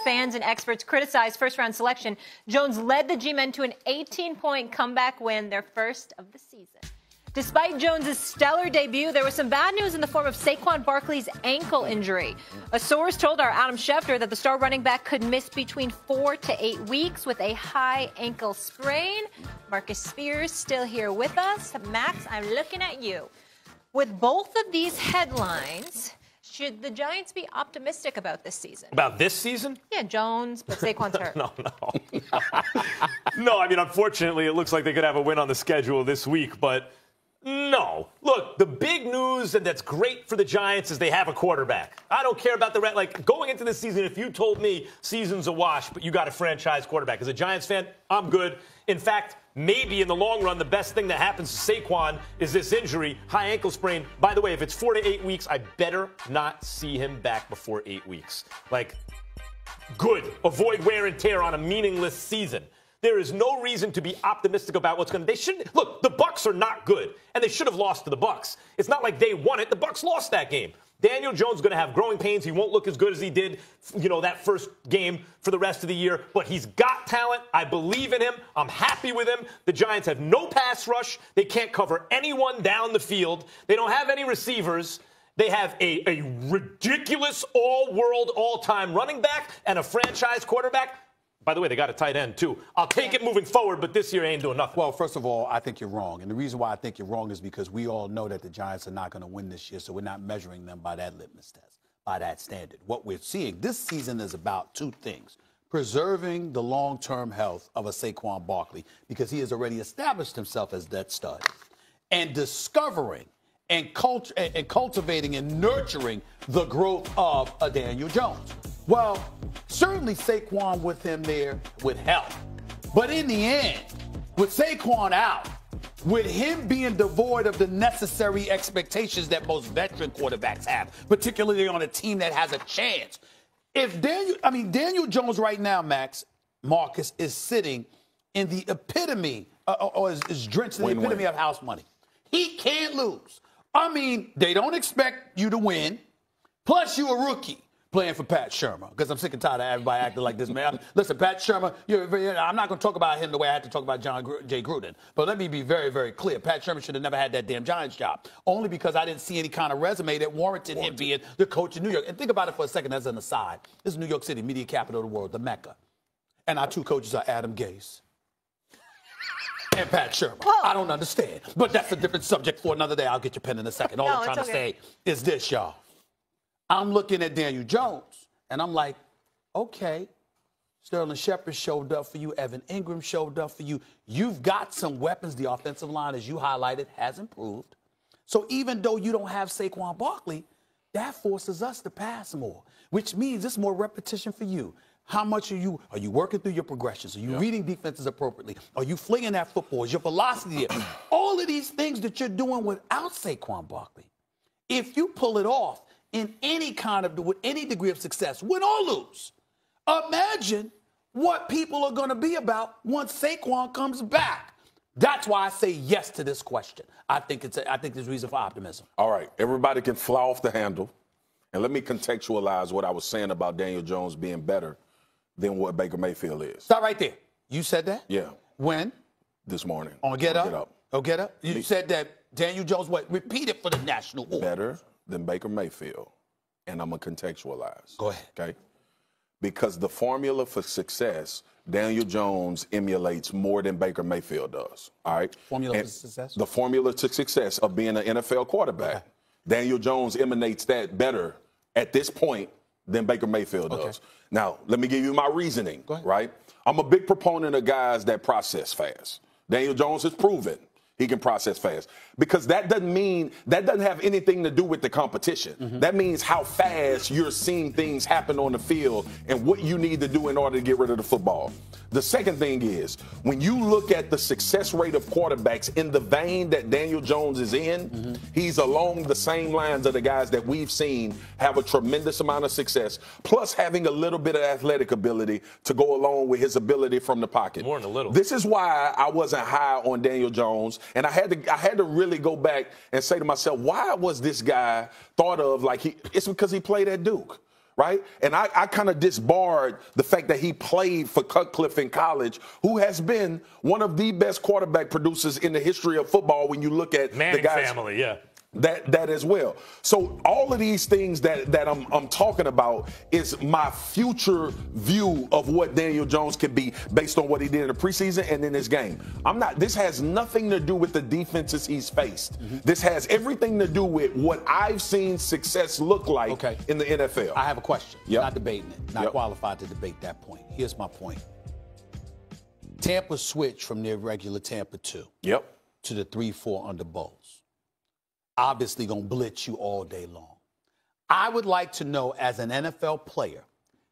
fans and experts criticize first-round selection, Jones led the G-men to an 18-point comeback win, their first of the season. Despite Jones' stellar debut, there was some bad news in the form of Saquon Barkley's ankle injury. A source told our Adam Schefter that the star running back could miss between 4 to 8 weeks with a high ankle sprain. Marcus Spears still here with us. Max, I'm looking at you. With both of these headlines, should the Giants be optimistic about this season? About this season? Yeah, Jones, but Saquon's hurt. No. No, I mean, unfortunately, it looks like they could have a win on the schedule this week, but no. Look, the big news, and that's great for the Giants, is they have a quarterback. I don't care about the rest. Like, going into this season, if you told me season's a wash, but you got a franchise quarterback, as a Giants fan, I'm good. In fact, maybe in the long run, the best thing that happens to Saquon is this injury, high ankle sprain. By the way, if it's 4 to 8 weeks, I better not see him back before 8 weeks. Like, good. Avoid wear and tear on a meaningless season. There is no reason to be optimistic about what's going to. They shouldn't. Look, the Bucs are not good, and they should have lost to the Bucs. It's not like they won it. The Bucs lost that game. Daniel Jones is going to have growing pains. He won't look as good as he did, that first game for the rest of the year. But he's got talent. I believe in him. I'm happy with him. The Giants have no pass rush. They can't cover anyone down the field. They don't have any receivers. They have a ridiculous all-world, all-time running back and a franchise quarterback. By the way, they got a tight end, too. I'll take it moving forward, but this year ain't doing nothing. Well, first of all, I think you're wrong. And the reason why I think you're wrong is because we all know that the Giants are not going to win this year, so we're not measuring them by that litmus test, by that standard. What we're seeing this season is about two things. Preserving the long-term health of a Saquon Barkley, because he has already established himself as that stud, and discovering and cultivating and nurturing the growth of a Daniel Jones. Well, certainly Saquon with him there would help. But in the end, with Saquon out, with him being devoid of the necessary expectations that most veteran quarterbacks have, particularly on a team that has a chance. Daniel Jones right now, Marcus, is sitting in the epitome, or is drenched in the epitome of house money. He can't lose. They don't expect you to win. Plus, you're a rookie playing for Pat Shurmur, because I'm sick and tired of everybody acting like this, man. Listen, Pat Shurmur, I'm not going to talk about him the way I had to talk about John J. Gruden. But let me be very, very clear. Pat Shurmur should have never had that damn Giants job, only because I didn't see any kind of resume that warranted him being the coach in New York. And think about it for a second as an aside. This is New York City, media capital of the world, the Mecca. And our two coaches are Adam Gase and Pat Shurmur. I don't understand. But that's a different subject for another day. I'll get your pen in a second. All I'm trying to say is this, y'all. I'm looking at Daniel Jones, and I'm like, okay, Sterling Shepard showed up for you. Evan Ingram showed up for you. You've got some weapons. The offensive line, as you highlighted, has improved. So even though you don't have Saquon Barkley, that forces us to pass more, which means it's more repetition for you. How much are you working through your progressions? Are you reading defenses appropriately? Are you flinging that football? Is your velocity there? All of these things that you're doing without Saquon Barkley, if you pull it off, with any degree of success, win or lose, imagine what people are going to be about once Saquon comes back. That's why I say yes to this question. I think there's reason for optimism. All right, everybody can fly off the handle, and let me contextualize what I was saying about Daniel Jones being better than what Baker Mayfield is. Stop right there. You said that? Yeah. When? This morning. On Get Up? Oh, Get Up? You said that Daniel Jones, repeat it for the national audience. Better than Baker Mayfield, and I'm going to contextualize. Go ahead. Okay? Because the formula for success, Daniel Jones emulates more than Baker Mayfield does. All right? Formula for success? The formula to success of being an NFL quarterback. Okay. Daniel Jones emanates that better at this point than Baker Mayfield does. Now, let me give you my reasoning, right? I'm a big proponent of guys that process fast. Daniel Jones has proven he can process fast. Because that doesn't have anything to do with the competition. Mm-hmm. That means how fast you're seeing things happen on the field and what you need to do in order to get rid of the football. The second thing is, when you look at the success rate of quarterbacks in the vein that Daniel Jones is in, he's along the same lines of the guys that we've seen have a tremendous amount of success, plus having a little bit of athletic ability to go along with his ability from the pocket. More than a little. This is why I wasn't high on Daniel Jones, and I had to really go back and say to myself, why was this guy thought of like it's because he played at Duke. right? And I kind of disbarred the fact that he played for Cutcliffe in college, who has been one of the best quarterback producers in the history of football when you look at Manning the guys. family, yeah. That as well. So all of these things that I'm talking about is my future view of what Daniel Jones can be based on what he did in the preseason and in this game. This has nothing to do with the defenses he's faced. Mm-hmm. This has everything to do with what I've seen success look like in the NFL. I have a question. Yep. Not debating it. Not qualified to debate that point. Here's my point. Tampa switched from their regular Tampa 2 to the 3-4 under Bowles. Obviously going to blitz you all day long. I would like to know, as an NFL player,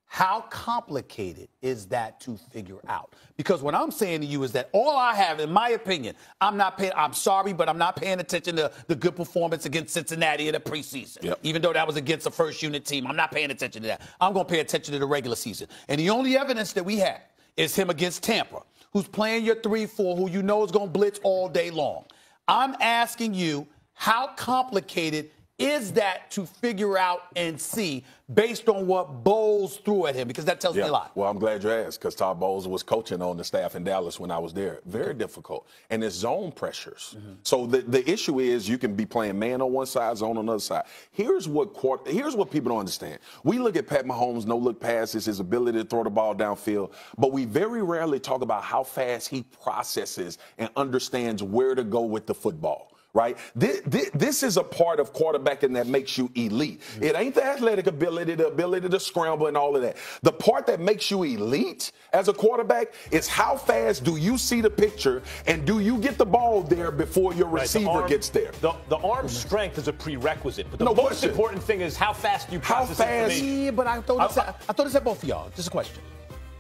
how complicated is that to figure out? Because what I'm saying to you is that all I have, in my opinion, I'm sorry, but I'm not paying attention to the good performance against Cincinnati in the preseason. Even though that was against a first-unit team, I'm not paying attention to that. I'm going to pay attention to the regular season. And the only evidence that we have is him against Tampa, who's playing your 3-4, who you know is going to blitz all day long. I'm asking you, how complicated is that to figure out and see based on what Bowles threw at him? Because that tells me a lot. Well, I'm glad you asked, because Todd Bowles was coaching on the staff in Dallas when I was there. Very difficult. And it's zone pressures. Mm-hmm. So the issue is you can be playing man on one side, zone on the other side. Here's what people don't understand. We look at Pat Mahomes' no-look passes, his ability to throw the ball downfield, but we very rarely talk about how fast he processes and understands where to go with the football. Right? This is a part of quarterbacking that makes you elite. Mm-hmm. It ain't the athletic ability, the ability to scramble and all of that. The part that makes you elite as a quarterback is how fast do you see the picture and do you get the ball there before your receiver gets there. The arm strength is a prerequisite, but the most important thing is how fast you process information. Yeah, but I thought this at both of y'all. Just a question.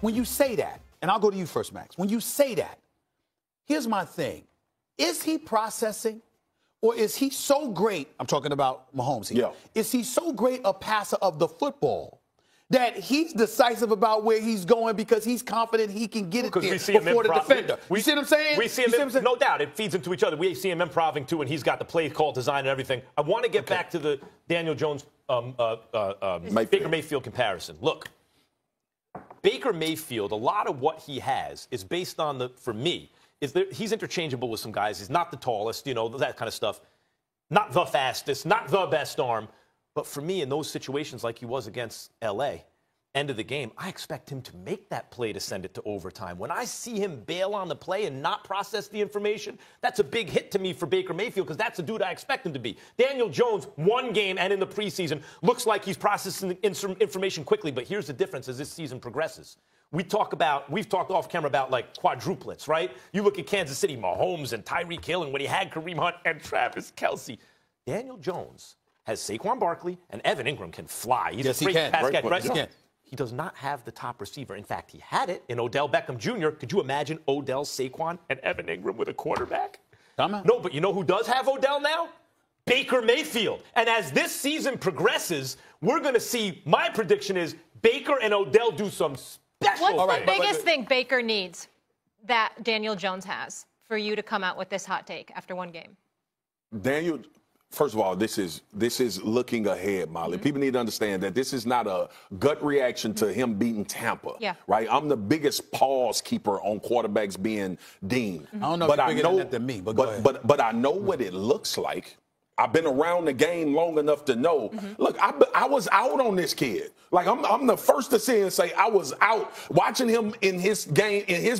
When you say that, and I'll go to you first, Max. When you say that, here's my thing. Is he processing? Or is he so great, I'm talking about Mahomes here, is he so great a passer of the football that he's decisive about where he's going because he's confident he can get it there before the defender? You see what I'm saying? We see him, no doubt, it feeds into each other. We see him improving too, and he's got the play call design and everything. I want to get back to the Daniel Jones Baker Mayfield comparison. Look, Baker Mayfield, a lot of what he has is based on for me, he's interchangeable with some guys. He's not the tallest, that kind of stuff. Not the fastest, not the best arm. But for me, in those situations like he was against L.A., end of the game, I expect him to make that play to send it to overtime. When I see him bail on the play and not process the information, that's a big hit to me for Baker Mayfield because that's the dude I expect him to be. Daniel Jones, one game and in the preseason, looks like he's processing information quickly. But here's the difference as this season progresses. We've talked off camera about like quadruplets, right? You look at Kansas City, Mahomes and Tyreek Hill, and when he had Kareem Hunt and Travis Kelce. Daniel Jones has Saquon Barkley, and Evan Ingram can fly. He's a great pass catcher, right? He can. He does not have the top receiver. In fact, he had it in Odell Beckham Jr. Could you imagine Odell, Saquon, and Evan Ingram with a quarterback? No, but you know who does have Odell now? Baker Mayfield. And as this season progresses, we're going to see, my prediction is Baker and Odell do some special What's the biggest thing Baker needs that Daniel Jones has for you to come out with this hot take after one game? Daniel, first of all, this is looking ahead, Molly. Mm-hmm. People need to understand that this is not a gut reaction to him beating Tampa. Right? I'm the biggest pause keeper on quarterbacks being deemed. Mm-hmm. I don't know if you're bigger than that than me, but I know what it looks like. I've been around the game long enough to know. Mm-hmm. Look, I was out on this kid. Like I'm the first to say and say I was out watching him in his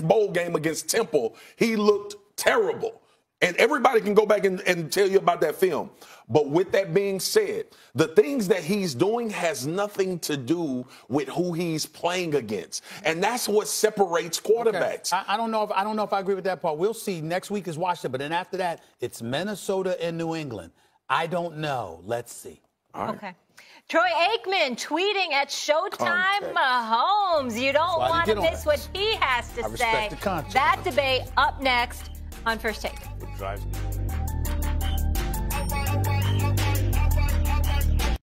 bowl game against Temple. He looked terrible, and everybody can go back and tell you about that film. But with that being said, the things that he's doing has nothing to do with who he's playing against, and that's what separates quarterbacks. Okay. I don't know if I agree with that part. We'll see. Next week is Washington, but then after that, it's Minnesota and New England. I don't know. Let's see. All right. Okay. Troy Aikman tweeting at Showtime Mahomes. You don't want to miss what he has to say. Respect the contract. That debate up next on First Take. It drives me.